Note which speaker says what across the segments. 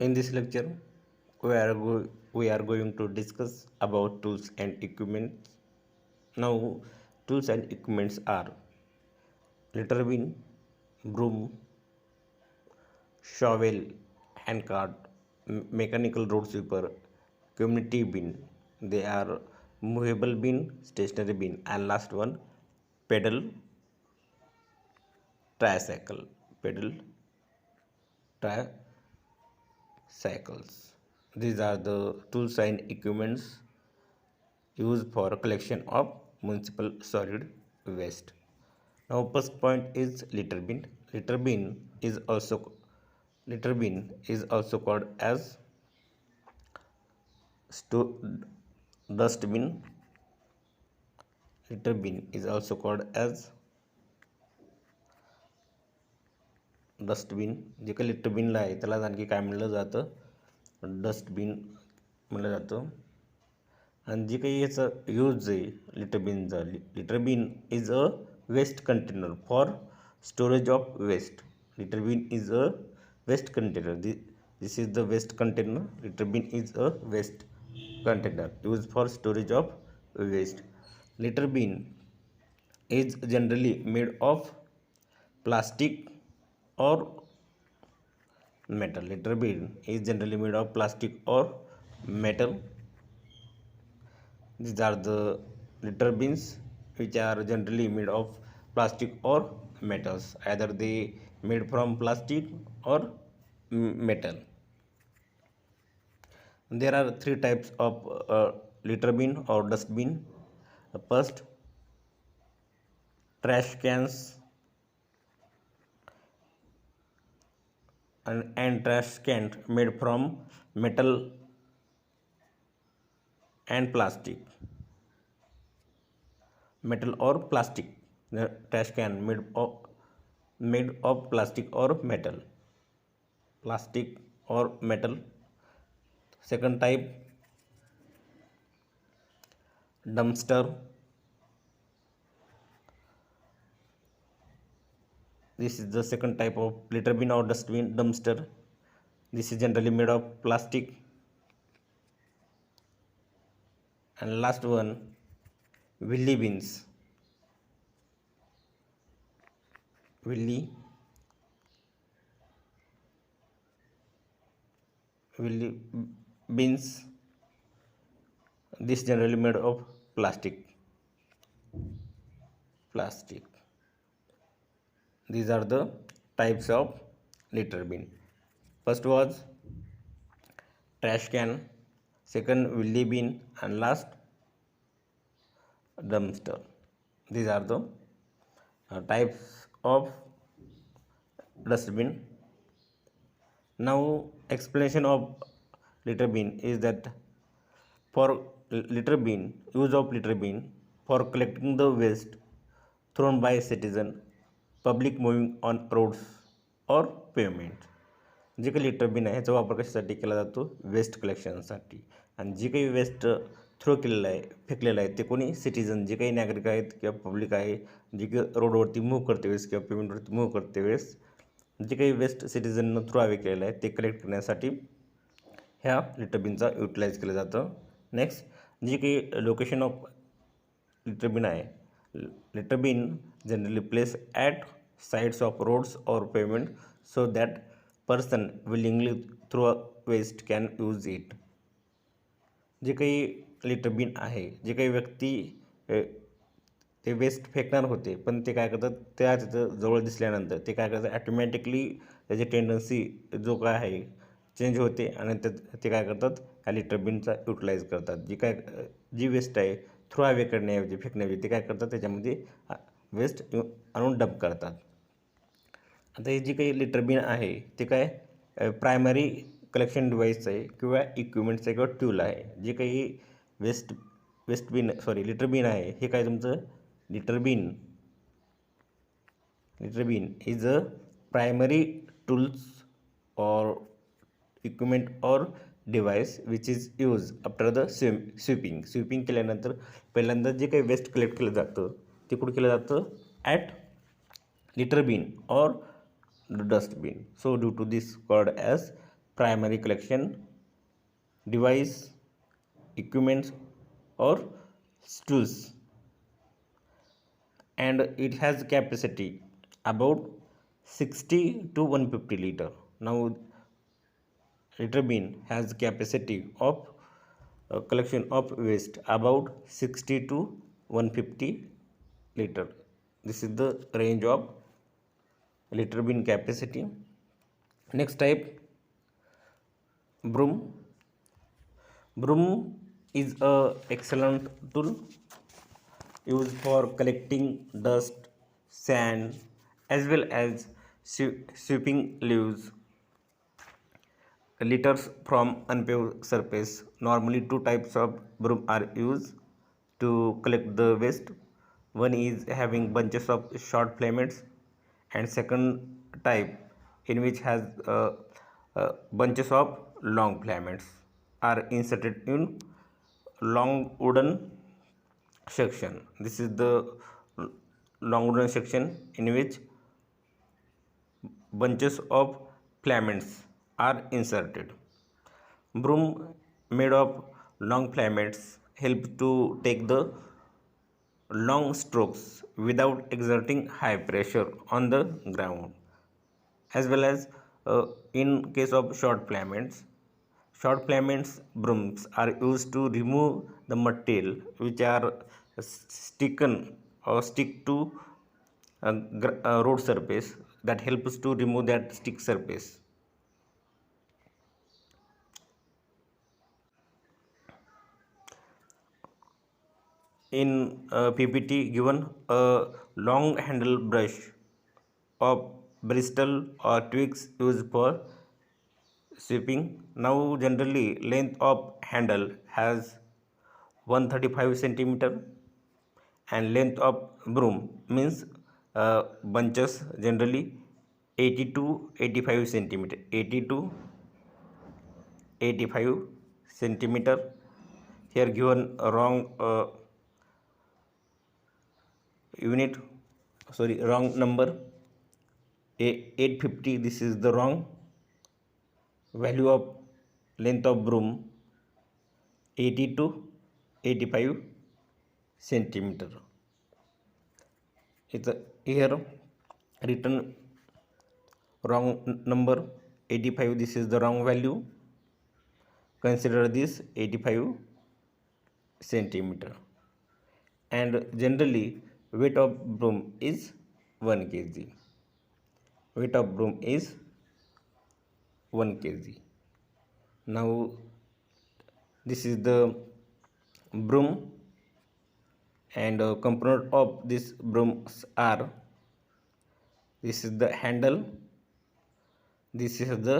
Speaker 1: In this lecture, we are going to discuss about tools and equipments. Now, tools and equipments are litter bin, broom, shovel, handcart, mechanical road sweeper, community bin. They are movable bin, stationary bin, and last one, pedal tricycle. Pedal tricycles. These are the tools and equipments used for collection of municipal solid waste. Now, first point is litter bin. Litter bin is also called as sto- dustbin. Litter bin is also called as dustbin. जे काही litre बिनला आहे त्याला आणखी काय म्हणलं जातं, dustbin म्हणलं जातं. आणि जे काही याचं यूज आहे litre bin is a waste container for storage of waste. Litter bin is a waste container. This is the waste container. Litter bin is a waste container use for storage of waste. Litter bin is generally made of plastic or metal. Litter bin is generally made of plastic or metal. These are the litter bins which are generally made of plastic or metals. Either they made from plastic or metal. There are three types of litter bin or dustbin. First, trash cans and trash cans made from metal and metal or plastic. The trash can made of plastic or metal. Second type, dumpster. This is the second type of litter bin or dustbin, dumpster. This is generally made of plastic. And last one, wheelie bins. Wheelie bins. This generally made of plastic. These are the types of litter bin. First was trash can, second wheelie bin, and last dumpster. These are the types of dustbin. Now, explanation of litter bin is that for use of litter bin for collecting the waste thrown by citizen, public moving on roads or pavement. जे काही litre bin आहे ह्याचा वापर कशासाठी केला जातो, waste कलेक्शनसाठी. आणि जे काही वेस्ट थ्रो केलेलं आहे, फेकलेलं आहे, ते कोणी सिटीजन, जे काही नागरिक आहेत किंवा पब्लिक आहे, जे की रोडवरती मूव्ह करते वेळेस किंवा पेमेंटवरती मूव्ह करते वेळेस जे काही वेस्ट सिटीजननं थ्रो हवे केलेलं आहे ते कलेक्ट करण्यासाठी ह्या लिटर बिनचा युटिलाइज केलं जातं. नेक्स्ट, जे काही लोकेशन ऑफ लिटर बिन आहे, litre bin generally place at sides of roads or pavement so that person willingly throw waste can use it. जे काही लिटर बिन आहे, जे काही व्यक्ती ते वेस्ट फेकणार होते पण ते काय करतात, त्या तिथं जवळ दिसल्यानंतर ते काय करतात, ॲटोमॅटिकली त्याची टेंडन्सी जो काय आहे चेंज होते आणि ते काय करतात, ह्या लिटर बिनचा युटिलाइज करतात. जी वेस्ट आहे थ्रो अवे करण्याऐवजी फेकण्याऐवजी ते काय करतात, त्याच्यामध्ये वेस्ट आणून डंप करतात. आता हे जी काही लिटर बिन आहे ते काय प्रायमरी कलेक्शन डिव्हाइस आहे किंवा इक्विपमेंट्स किंवा टूल आहे. जे काही लिटर बिन आहे हे काय तुमचं, litter bin is a primary tools or equipment or device which is use after the sweeping केल्यानंतर पहिल्यांदा जे काही वेस्ट कलेक्ट केलं जातं ते कुठं केलं जातं, at litter bin or dustbin. So due to this called as primary collection device, equipments or tools, and it has capacity about 60 to 150 liter. Now liter bin has capacity of collection of waste about 60 to 150 liter. This is the range of liter bin capacity. Next type, broom. Broom is a excellent tool used for collecting dust, sand, as well as sweeping leaves, litters from unpaved surface. Normally, two types of broom are used to collect the waste. One is having bunches of short filaments, and second type in which has bunches of long filaments are inserted in long wooden section. This is the long wooden section in which bunches of filaments are inserted. Broom made of long filaments help to take the long strokes without exerting high pressure on the ground, as well as in case of short filaments brooms are used to remove the material which are stick to road surface, that helps to remove that stick surface. In PPT given a long handle brush of bristle or twigs used for sweeping. Now generally length of handle has 135 centimeter, and length of broom means bunches generally 80 to 85 centimeter, 80 to 85 centimeter. Here given a wrong unit, sorry, wrong number, 850. This is the wrong value of length of broom, 80 to 85 centimeter. It's here written wrong number, 85. This is the wrong value. Consider this 85 centimeter. And generally weight of broom is 1 kg. Weight of broom is 1 kg. Now this is the broom, and component of this brooms are: this is the handle, this is the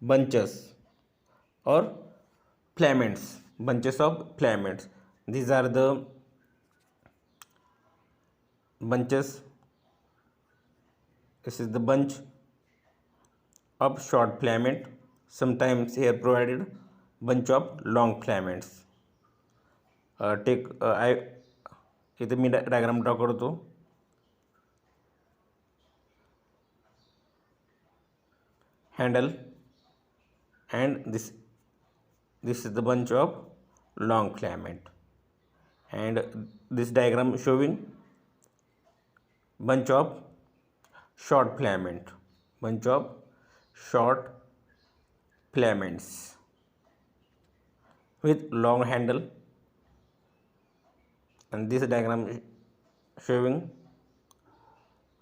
Speaker 1: bunches or filaments, bunches of filaments. These are the bunches. This is the bunch of short filament. Sometimes here provided bunch of long filaments. I इथे मी diagram draw करतो. Handle, and this is the bunch of long filament, and this diagram showing bunch of short filament, bunch of short filaments with long handle, and this diagram showing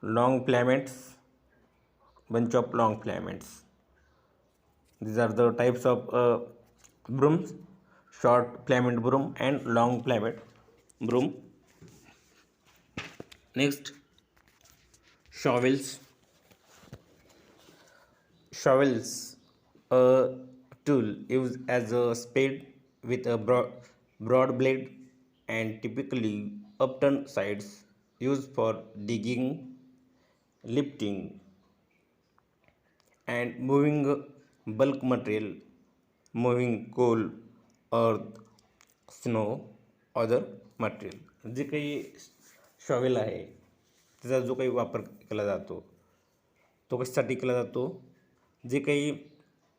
Speaker 1: long filaments, bunch of long filaments. These are the types of brooms: short filament broom and long filament broom. Next, shovels. Shovels, a tool used as a spade with a broad blade and typically upturned sides, used for digging, lifting, and moving bulk material, moving coal, earth, snow, other material. जे काही shovel आहे त्याचा जो काही वापर केला जातो तो कशासाठी केला जातो? जे काही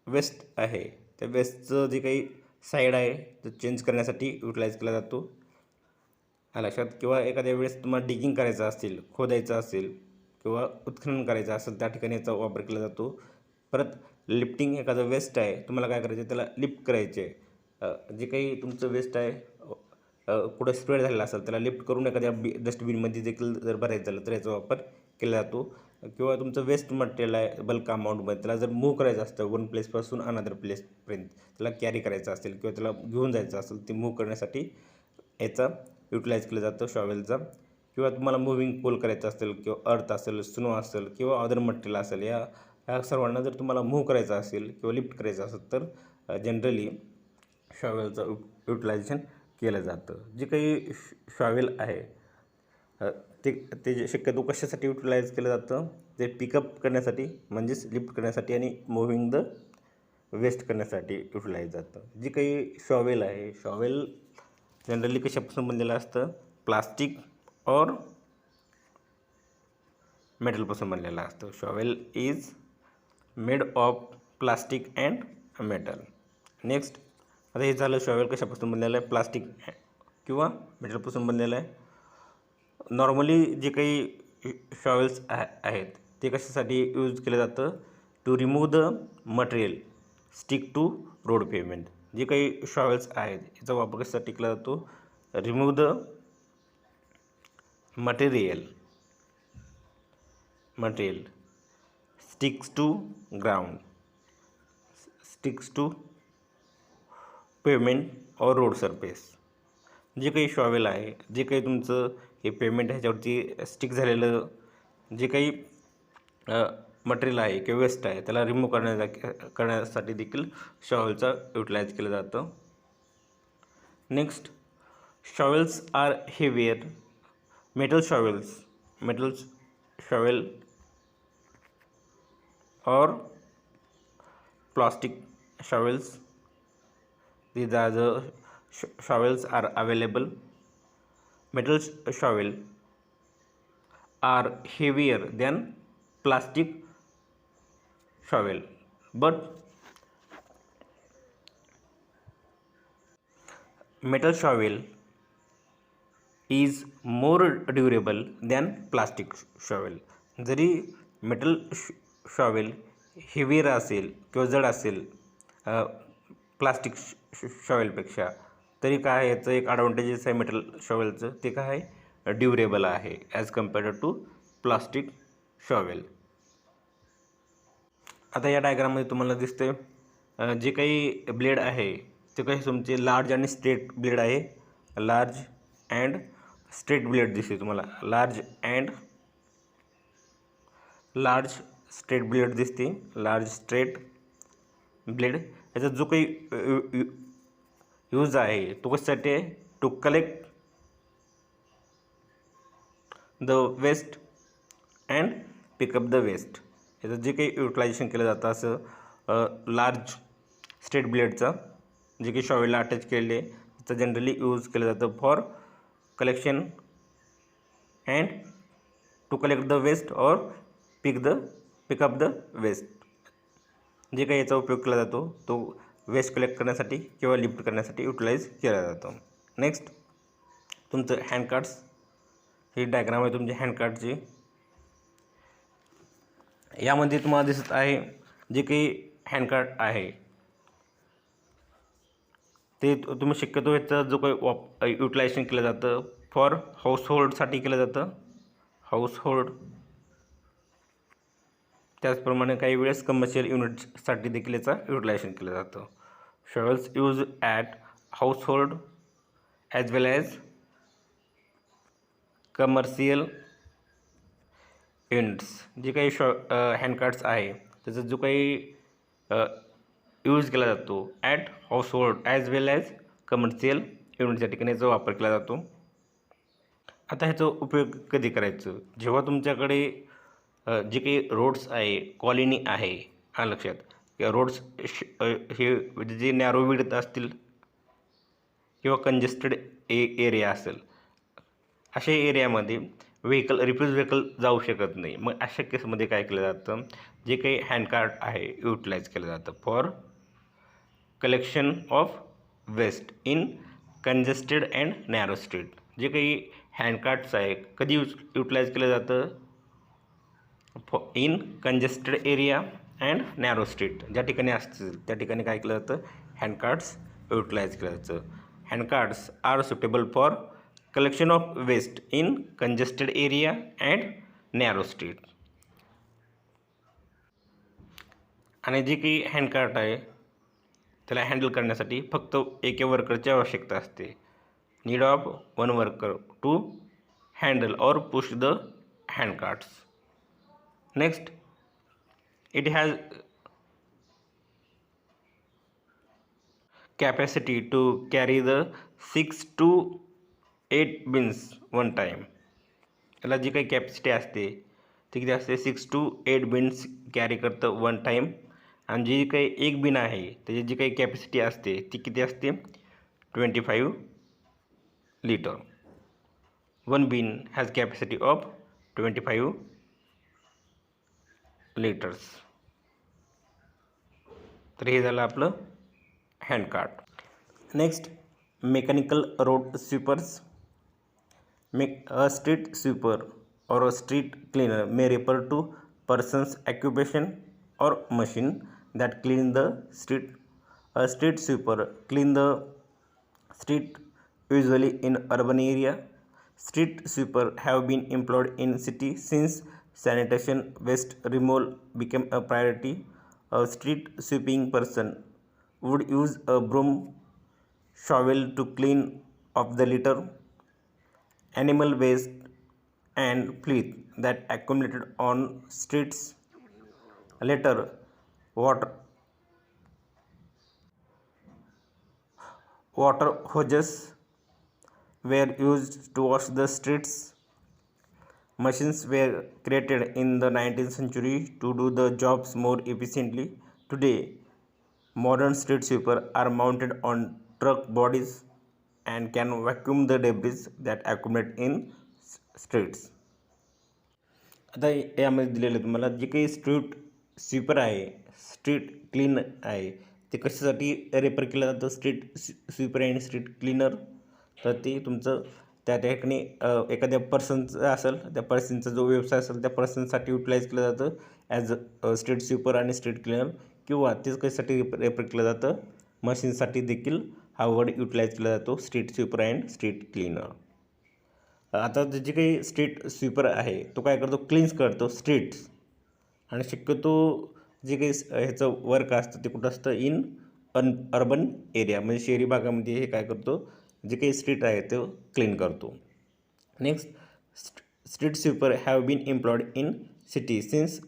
Speaker 1: वेस्ट आहे त्या वेस्टचं जे काही साईड आहे तो चेंज करण्यासाठी युटिलाइज केला जातो लक्षात. किंवा एखाद्या वेळेस तुम्हाला डिगिंग करायचं असेल, खोदायचं असेल किंवा उत्खनन करायचं असेल त्या ठिकाणी याचा वापर केला जातो. परत लिफ्टिंग, एखादं वेस्ट आहे तुम्हाला काय करायचं आहे, त्याला लिफ्ट करायचे आहे. जे काही तुमचं वेस्ट आहे कुठं स्प्रेड झालेला असेल त्याला लिफ्ट करून एखाद्या डस्टबिनमध्ये देखील जर भरायचं झालं तर याचा वापर केला जातो. किंवा तुमचं वेस्ट मटेरियल आहे बल्क अमाऊंटमध्ये, त्याला जर मूव्ह करायचं असतं वन प्लेसपासून अनदर प्लेसपर्यंत, त्याला कॅरी करायचं असेल किंवा त्याला घेऊन जायचं असेल ते मूव्ह करण्यासाठी याचा युटिलाइज केलं जातं शॉवेलचा. किंवा तुम्हाला मूव्हिंग पोल करायचं असेल किंवा अर्थ असेल, स्नो असेल किंवा अदर मटेरियल असेल, या सर्वांना जर तुम्हाला मूव्ह करायचं असेल किंवा लिफ्ट करायचं असेल तर जनरली शॉवेलचं युटिलायझेशन केलं जातं. जे काही शॉवेल आहे ते शक्यतो कशासाठी युटिलाइज केलं जातं, ते पिकअप करण्यासाठी म्हणजेच लिफ्ट करण्यासाठी आणि मूव्हिंग द वेस्ट करण्यासाठी युटिलाइज जातं. जी काही शॉवेल आहे, शॉवेल जनरली कशापासून बनलेलं असतं, प्लास्टिक और मेटलपासून बनलेलं असतं. Shovel is made of plastic and metal. Next, आता हे झालं शॉवेल कशापासून बनलेलं आहे, प्लास्टिक किंवा मेटलपासून बनलेलं आहे. नॉर्मली जे काही शॉवेल्स आहेत ते कशासाठी यूज केलं जातं, to remove the material stick to road pavement. जे काही शॉवेल्स आहेत याचा वापर कशासाठी केला जातो, remove the material sticks to ground, sticks to pavement or road surface. जे काही शॉवेल आहे, जे काही तुमचं हे पेमेंट ह्याच्यावरती स्टिक झालेलं जे काही मटेरियल आहे किंवा वेस्ट आहे त्याला रिमूव्ह करण्यासाठी देखील शॉवेलचा युटिलाइज केलं जातं. Next, shovels are heavier. Metal shovel or plastic shovels, these are the showels are available. Metal shovel are heavier than plastic shovel, but metal shovel is more durable than plastic shovel. जरी metal shovel heavier असेल किंवा जड असेल plastic शॉवेलपेक्षा, तरी काय याचं एक advantages आहे मेटल शॉवेलचं, ते काय आहे, ड्युरेबल आहे as compared to plastic shovel. आता या डायग्राममध्ये तुम्हाला दिसते जे काही ब्लेड आहे ते काही तुमचे लार्ज आणि स्ट्रेट ब्लेड आहे. लार्ज अँड स्ट्रेट ब्लेड दिसते तुम्हाला, लार्ज स्ट्रेट ब्लेड दिसते, लार्ज स्ट्रेट ब्लेड. याचा जो काही यूज आहे तो कशासाठी आहे, to collect the waste and pick up the waste. याचं जे काही युटिलायझेशन केलं जातं असं लार्ज स्ट्रेट ब्लेडचा जे काही शॉवेलला अटॅच केलेले आहे त्याचं जनरली यूज केलं जातं for collection and to collect the waste or pick up the waste. जे काही याचा उपयोग केला जातो तो वेस्ट कलेक्ट करण्यासाठी किंवा लिफ्ट करण्यासाठी युटिलाइज केला जातो. नेक्स्ट, तुमचं हँडकार्ड्स. ही डायग्राम आहे तुमच्या हँडकार्डची. यामध्ये तुम्हाला दिसत आहे जे काही हँडकार्ड आहे ते तुम्ही शक्यतो याचा जो काही युटिलायझेशन केलं जातं फॉर हाऊसहोल्डसाठी केलं जातं, हाऊसहोल्ड. त्याचप्रमाणे काही वेळेस कमर्शियल युनिट्ससाठी देखील याचा युटिलायझेशन केलं जातं. Shovels use at household as well as commercial units. जे काही हँडकार्ड्स आहे त्याचा जो काही यूज केला जातो at household as well as commercial युनिटच्या ठिकाणी याचा वापर केला जातो. आता ह्याचा उपयोग कधी करायचं, जेव्हा तुमच्याकडे जे काही रोड्स आहे, कॉलनी आहे, लक्षात किंवा रोड्स हे जे नॅरो विड्थ असतील किंवा कंजेस्टेड एरिया असेल, अशा एरियामध्ये रिफ्यूज व्हेकल जाऊ शकत नाही. मग अशा केसमध्ये काय केलं जातं, जे काही हँडकार्ट आहे युटिलाइज केलं जातं for collection of waste in congested and narrow street. जे काही हँडकार्ट्स आहे कधी युटिलाइज केलं जातं, in congested area and narrow street. ज्या ठिकाणी असतील त्या ठिकाणी काय केलं जातं, हँडकार्ट्स युटिलाइज केलं जातं. Handcarts are suitable for collection of waste in congested area and narrow street. आणि जे काही हँडकार्ट आहे त्याला हँडल करण्यासाठी फक्त एका वर्करची आवश्यकता असते. Need of one worker to handle or push the handcarts. Next, it has capacity to carry the 6 to 8 bins one time. त्याला जी काही कॅपॅसिटी असते ती किती असते, 6 to 8 bins कॅरी करतं वन टाईम. आणि जी काही एक बिन आहे त्याची जी काही कॅपॅसिटी असते ती किती असते, 25 litre. One bin has capacity of 25 litres. तर हे झालं आपलं handcart. Next, mechanical road sweepers. A street sweeper or a street cleaner may refer to person's occupation or machine that clean the street. A street sweeper clean the street, usually in urban area. Street sweeper have been employed in city since sanitation waste removal became a priority. A street sweeping person would use a broom, shovel to clean up the litter, animal waste and fleet that accumulated on streets. Later, water hoses were used to wash the streets. Machines were created in the 19th century to do the jobs more efficiently. Today, modern street sweepers are mounted on truck bodies and can vacuum the debris that accumulate in streets. आता यामध्ये दिलेलं तुम्हाला जे काही street sweeper आहे, street clean आहे, ते कशासाठी रेफर केलं जातं, स्ट्रीट स्वीपर आणि स्ट्रीट क्लीनर. तर ते तुमचं त्या ठिकाणी एखाद्या पर्सनचं असेल, त्या पर्सनचा जो व्यवसाय असेल त्या पर्सनसाठी युटिलाइज केलं जातं ॲज स्ट्रीट स्वीपर आणि स्ट्रीट क्लीनर. किंवा तेच कशासाठी रेफर केलं जातं, मशीनसाठी देखील हा वर्ड युटिलाइज केला जातो, street sweeper and street cleaner. आता जे काही स्ट्रीट स्वीपर आहे तो काय करतो, क्लीन्स करतो स्ट्रीट्स. आणि शक्यतो जे काही ह्याचं वर्क असतं ते कुठं असतं, इन अर्बन एरिया, म्हणजे शहरी भागामध्ये हे काय करतो, जे काही स्ट्रीट आहे ते क्लीन करतो. Next, street sweeper have been employed in city since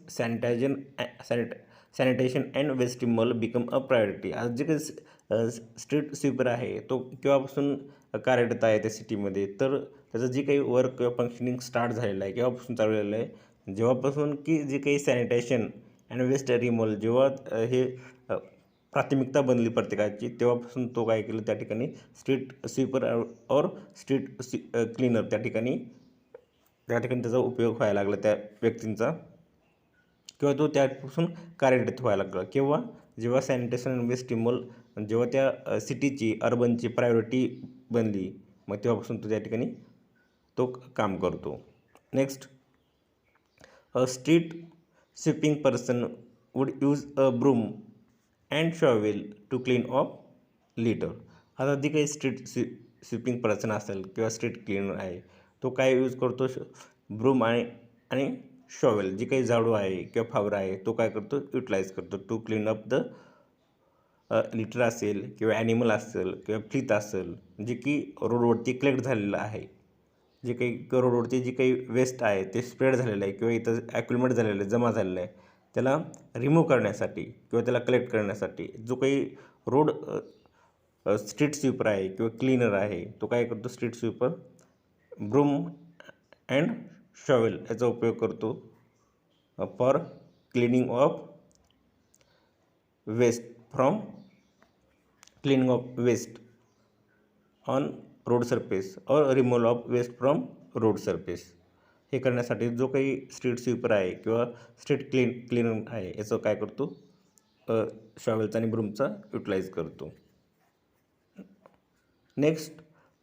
Speaker 1: sanitation and waste removal become a priority. आज जे काही स्ट्रीट स्वीपर आहे तो केव्हापासून कार्यरत आहे त्या सिटीमध्ये, तर त्याचं जे काही वर्क किंवा फंक्शनिंग स्टार्ट झालेलं आहे, केव्हापासून चालू झालेलं आहे, जेव्हापासून की जे काही सॅनिटेशन अँड वेस्ट रिमूव्हल जेव्हा हे प्राथमिकता बनली प्रत्येकाची, तेव्हापासून तो काय केलं, त्या ठिकाणी स्ट्रीट स्वीपर और स्ट्रीट क्लीनर त्या ठिकाणी त्याचा उपयोग व्हायला लागला त्या व्यक्तींचा, किंवा तो त्यापासून कार्यरत व्हायला लागला. किंवा जेव्हा सॅनिटेशन अँड वेस्ट रिमूव्हल जेव्हा त्या सिटीची अर्बनची प्रायोरिटी बनली, मग तेव्हापासून तो त्या ठिकाणी तो काम करतो. Next, a street sweeping person would use a broom and shovel to clean off litter. आता जी काही स्ट्रीट स्वीपिंग पर्सन असेल किंवा स्ट्रीट क्लीनर आहे तो काय यूज करतो, ब्रूम आणि शॉवेल, जी काही झाडू आहे किंवा फावरा आहे तो काय करतो, युटिलाइज करतो to clean up the litter असेल किंवा ॲनिमल असेल किंवा फ्लीत असेल, जे की रोडवरती कलेक्ट झालेलं आहे, जे काही रोडवरती जे काही वेस्ट आहे ते स्प्रेड झालेलं आहे किंवा इथं ॲक्युमुलेट झालेलं आहे, जमा झालेलं आहे, त्याला रिमूव्ह करण्यासाठी किंवा त्याला कलेक्ट करण्यासाठी जो काही रोड स्ट्रीट स्वीपर आहे किंवा क्लीनर आहे तो काय करतो, street sweeper broom and shovel याचा उपयोग करतो for cleaning of waste on road surface or removal of waste from road surface. हे करण्यासाठी जो काही स्ट्रीट स्वीपर आहे किंवा स्ट्रीट क्लीनर आहे याचं काय करतो, शॉवेलचा आणि ब्रूमचा युटिलाइज करतो. Next,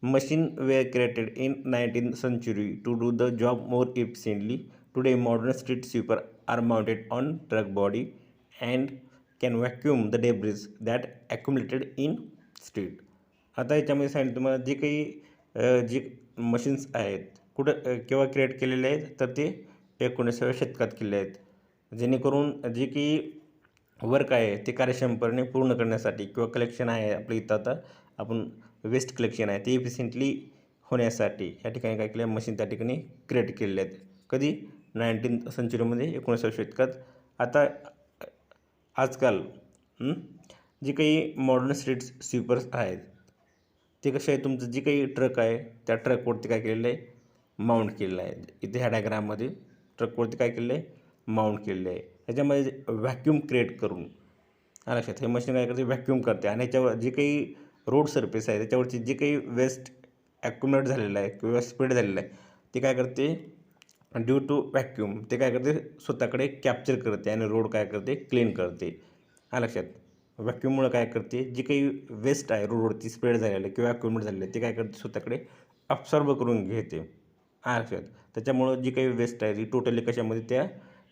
Speaker 1: machine were created in 19th century to do the job more efficiently. Today, modern street sweeper are mounted on truck body and can vacuum the debris that accumulated in street. आता याच्यामध्ये सांगितलं तुम्हाला जे काही जी machines आहेत केव्हा create केलेले आहेत, तर ते 19व्या शतकात केले आहेत, जेणेकरून जे काही वर्क आहे ते कार्यक्षमपणे पूर्ण करण्यासाठी किंवा कलेक्शन आहे आपल्या इथं आता आपण वेस्ट कलेक्शन आहे ते इफिशियंटली होण्यासाठी या ठिकाणी काय केलं, मशीन त्या ठिकाणी क्रिएट केलेले आहेत. कधी 19th सेंचुरीमध्ये 19व्या शतकात. आता आजकाल जे काही मॉडर्न स्ट्रीट स्वीपर्स आहेत ते कसे आहे, तुमचं जे काही ट्रक आहे त्या ट्रकवरती काय केलेलं आहे, माउंट केलेलं आहे. इथे ह्या डायग्राममध्ये ट्रकवरती काय केलेलं आहे, माउंट केलेलं आहे. ह्याच्यामध्ये व्हॅक्यूम क्रिएट करून लक्षात, हे मशीन काय करते, व्हॅक्यूम करते आणि ह्याच्यावर जे काही रोड सरफेस आहे त्याच्यावरची जे काही वेस्ट ॲक्युमुलेट झालेलं आहे किंवा स्प्रेड झालेलं आहे ते काय करते, ड्यू टू व्हॅक्यूम ते काय करते, स्वतःकडे कॅप्चर करते आणि रोड काय करते, क्लीन करते. लक्षात, व्हॅक्यूममुळे काय करते, जी काही वेस्ट आहे रोडवरती स्प्रेड झालेलं आहे किंवा ॲक्युमुलेट झालेलं आहे ते काय करते, स्वतःकडे अब्सॉर्ब करून घेते. लक्षात, त्याच्यामुळं जी काही वेस्ट आहे ती टोटली कशामध्ये, त्या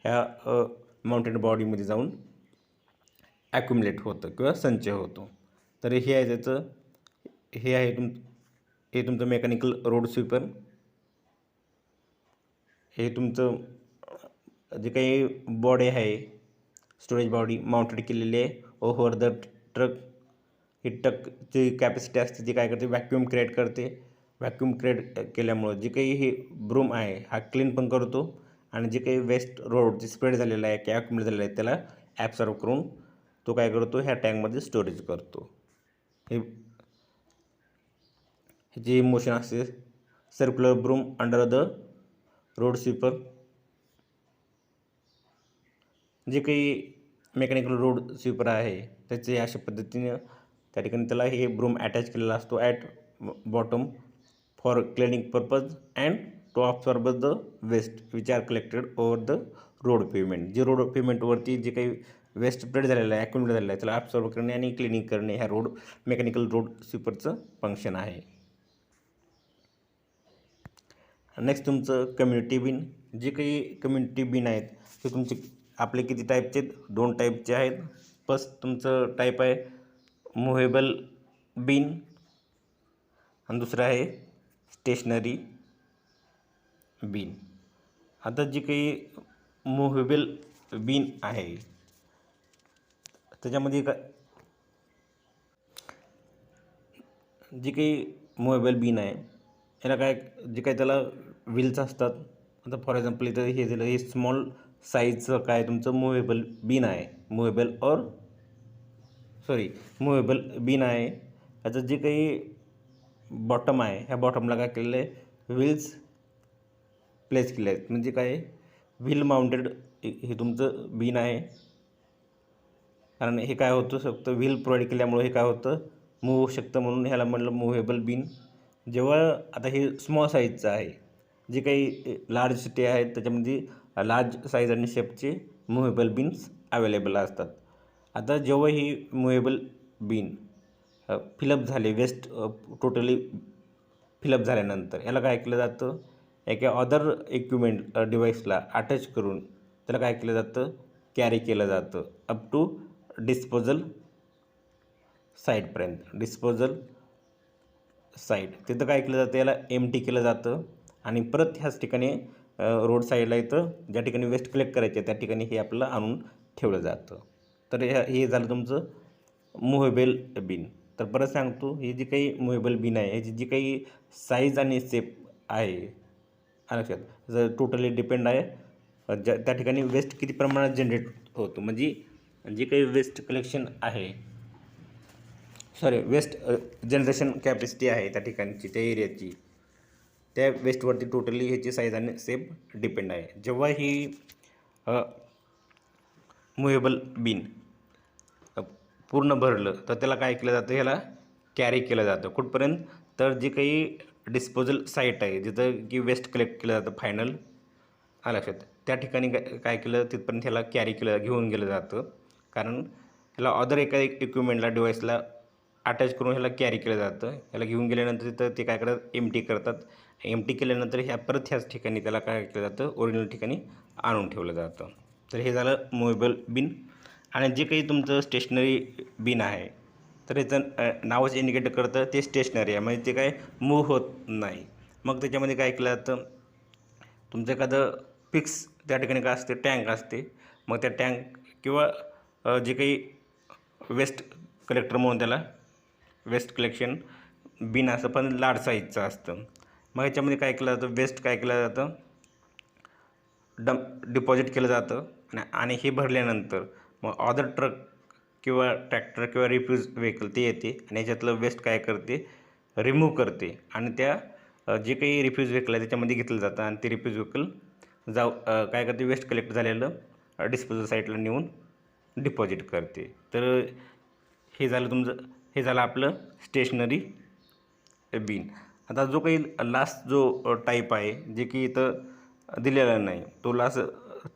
Speaker 1: ह्या माउंटेन बॉडीमध्ये जाऊन ॲक्युमुलेट होतं किंवा संचय होतो. तर हे आहे त्याचं, हे आहे हे तुमचं मेकॅनिकल रोड स्वीपर. हे तुमचं जे काही बॉडी आहे, स्टोरेज बॉडी माउंटेड केलेली आहे ओव्हर द ट्रक. ही ट्रकची कॅपॅसिटी असते ती काय करते, व्हॅक्यूम क्रिएट करते. व्हॅक्यूम क्रिएट केल्यामुळं जे काही हे ब्रूम आहे हा क्लीन पण करतो आणि जे काही वेस्ट रोडची स्प्रेड झालेला आहे किंवा ॲक्युमुलेट झालेला आहे त्याला ॲब्सॉर्ब करून तो काय करतो, ह्या टँकमध्ये स्टोरेज करतो. हे जी मोशन असते, circular broom under the road sweeper. जे काही मेकॅनिकल रोड स्वीपर आहे त्याचे अशा पद्धतीने त्या ठिकाणी त्याला हे ब्रूम अटॅच केलेला असतो at bottom for cleaning purpose and to absorb the waste which are collected over the road pavement. जे रोड पेमेंटवरती जे काही वेस्ट स्प्रेड झालेलं आहे, ॲक्युमुलेट झालेलं आहे त्याला ॲब्सॉर्ब करणे आणि क्लिनिंग करणे ह्या मेकॅनिकल रोड स्वीपरचं फंक्शन आहे. नेक्स्ट तुमचं कम्युनिटी बिन. जे काही कम्युनिटी बिन आहेत ते तुमचे आपले किती टाईपचे आहेत, 2 टाईपचे आहेत. फर्स्ट तुमचं टाईप आहे मुव्हेबल बिन आणि दुसरं आहे स्टेशनरी बिन. आता जे काही मुव्हेबल बिन आहे त्याच्यामध्ये जे काही मुव्हेबल बिन आहे याला काय, जे काही त्याला व्हील्स असतात. आता फॉर एक्झाम्पल इथं हे दिलं, हे स्मॉल साईजचं काय तुमचं मुव्हेबल बिन आहे, मुव्हेबल बिन आहे. याचं जे काही बॉटम आहे ह्या बॉटमला काय केलेलं आहे, व्हील्स प्लेस केले आहेत. म्हणजे काय, व्हील माउंटेड हे तुमचं बिन आहे. कारण हे काय होतं, फक्त व्हील प्रोव्हाइड केल्यामुळे हे काय होतं, मूव्ह होऊ शकतं, म्हणून ह्याला म्हणलं मुव्हेबल बिन. जेव्हा आता हे स्मॉल साईजचं आहे, जे काही लार्ज सिटी आहेत त्याच्यामध्ये लार्ज साईज आणि शेपचे मुव्हेबल बिन्स अवेलेबल असतात. आता जेव्हा ही मुव्हेबल बिन फिलअप झाले, वेस्ट टोटली फिलअप झाल्यानंतर याला काय केलं जातं, एका अदर इक्विपमेंट डिव्हाइसला अटॅच करून त्याला काय केलं जातं, कॅरी केलं जातं अप टू डिस्पोजल साईडपर्यंत. डिस्पोजल साईड तिथं काय केलं जातं, याला एम्प्टी केलं जातं आणि परत ह्याच ठिकाणी रोड साईडला इथं ज्या ठिकाणी वेस्ट कलेक्ट करायचे त्या ठिकाणी हे आपल्याला आणून ठेवलं जातं. तर हे झालं तुमचं मुव्हेबल बिन. तर परत सांगतो, ही जी काही मुव्हेबल बिन आहे ह्याची जी काही साईज आणि शेप आहे लक्षात, जर टोटली डिपेंड आहे त्या ठिकाणी वेस्ट किती प्रमाणात जनरेट होतो. म्हणजे जे काही वेस्ट कलेक्शन आहे, वेस्ट जनरेशन कॅपॅसिटी आहे त्या ठिकाणची, त्या एरियाची, त्या वेस्टवरती टोटली ह्याची साईज आणि शेप डिपेंड आहे. जेव्हा ही मुव्हेबल बिन पूर्ण भरलं तर त्याला काय केलं जातं, ह्याला कॅरी केलं जातं कुठपर्यंत, तर जे काही डिस्पोजल साईट आहे जिथं की वेस्ट कलेक्ट केलं जातं फायनल आलं लक्षात. त्या ठिकाणी काय केलं, तिथपर्यंत ह्याला कॅरी केलं, घेऊन गेलं जातं, कारण ह्याला अदर एका इक्विपमेंटला डिव्हाइसला अटॅच करून ह्याला कॅरी केलं जातं. ह्याला घेऊन गेल्यानंतर तिथं ते काय करतात, एम्प्टी करतात. एम्प्टी केल्यानंतर परत ह्याच ठिकाणी त्याला काय केलं जातं, ओरिजिनल ठिकाणी आणून ठेवलं जातं. तर हे झालं मुव्हेबल बिन. आणि जे काही तुमचं स्टेशनरी बिन आहे, तर याचं नावच इंडिकेट करतं ते स्टेशनरी आहे, म्हणजे ते काय मूव्ह होत नाही. मग त्याच्यामध्ये काय केलं जातं, तुमचं एखादं फिक्स त्या ठिकाणी काय असते, टँक असते. मग त्या टँक किंवा जे काही वेस्ट कलेक्टर म्हणून त्याला वेस्ट कलेक्शन बिन असं, पण लार्ज साईजचं असतं. मग याच्यामध्ये काय केलं जातं, वेस्ट काय केलं जातं, डिपॉझिट केलं जातं. आणि हे भरल्यानंतर मग अदर ट्रक किंवा ट्रॅक्टर किंवा रिफ्यूज व्हेकल ते येते आणि याच्यातलं वेस्ट काय करते, रिमूव्ह करते. आणि त्या जे काही रिफ्यूज व्हेकल आहे त्याच्यामध्ये घेतलं जातं आणि ते रिफ्यूज व्हेकल काय करते, वेस्ट कलेक्ट झालेलं डिस्पोजल साईटला नेऊन डिपॉझिट करते. तर हे झालं तुमचं, हे झालं आपलं स्टेशनरी बिन. आता जो काही लास्ट जो टाईप आहे, जे की इथं दिलेला नाही, तो लास्ट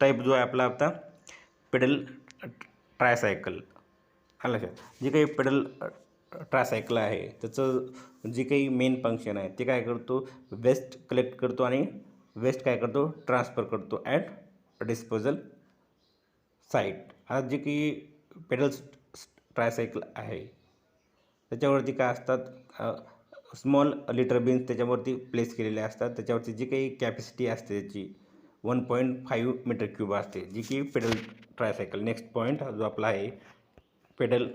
Speaker 1: टाईप जो आहे आपला आता पेडल ट्रायसायकल. आलं लक्षात. जे काही पेडल ट्रायसायकल आहे त्याचं जे काही मेन फंक्शन आहे ते काय करतो, वेस्ट कलेक्ट करतो आणि वेस्ट काय करतो, ट्रान्सफर करतो ॲट डिस्पोजल साईट. हा जे काही पेडल ट्रायसायकल आहे त्याच्यावरती काय असतात, स्मॉल लिटर बिन्स त्याच्यावरती प्लेस केलेले असतात. त्याच्यावरती जी काही कॅपॅसिटी असते त्याची 1.5 मीटर क्यूब असते, जी की पेडल ट्रायसायकल. नेक्स्ट पॉईंट जो आपला आहे पेडल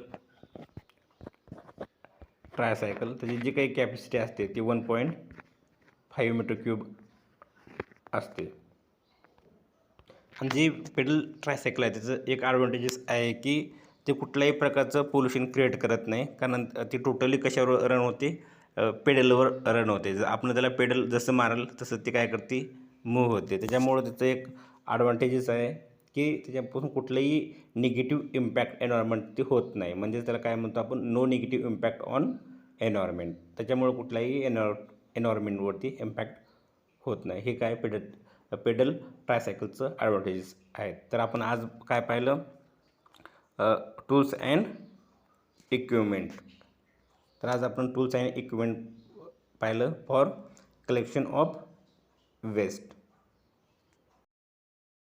Speaker 1: ट्रायसायकल, त्याची जी काही कॅपॅसिटी असते ती 1.5 मीटर क्यूब असते. आणि जे पेडल ट्रायसायकल आहे त्याचं एक ॲडव्हान्टेजेस आहे की ते कुठल्याही प्रकारचं पोल्युशन क्रिएट करत नाही, कारण ती टोटली कशावर रन होते, पेडलवर रन होते. जर आपण त्याला पेडल जसं माराल तसं ते काय करते, मूव्ह होते. त्याच्यामुळं त्याचं एक ॲडव्हान्टेजेस आहे की त्याच्यापासून कुठलंही निगेटिव्ह इम्पॅक्ट एन्व्हायरमेंट ते होत नाही. म्हणजे त्याला काय म्हणतो आपण, no negative impact on environment. त्याच्यामुळं कुठल्याही एन्व्हायरमेंटवरती इम्पॅक्ट होत नाही. हे काय पेडल ट्रायसायकलचं ॲडव्हान्टेजेस आहेत. तर आपण आज काय पाहिलं, टूल्स अँड इक्विपमेंट. तर आज आपण टूल्स अँड इक्विपमेंट पाहिलं फॉर कलेक्शन ऑफ वेस्ट.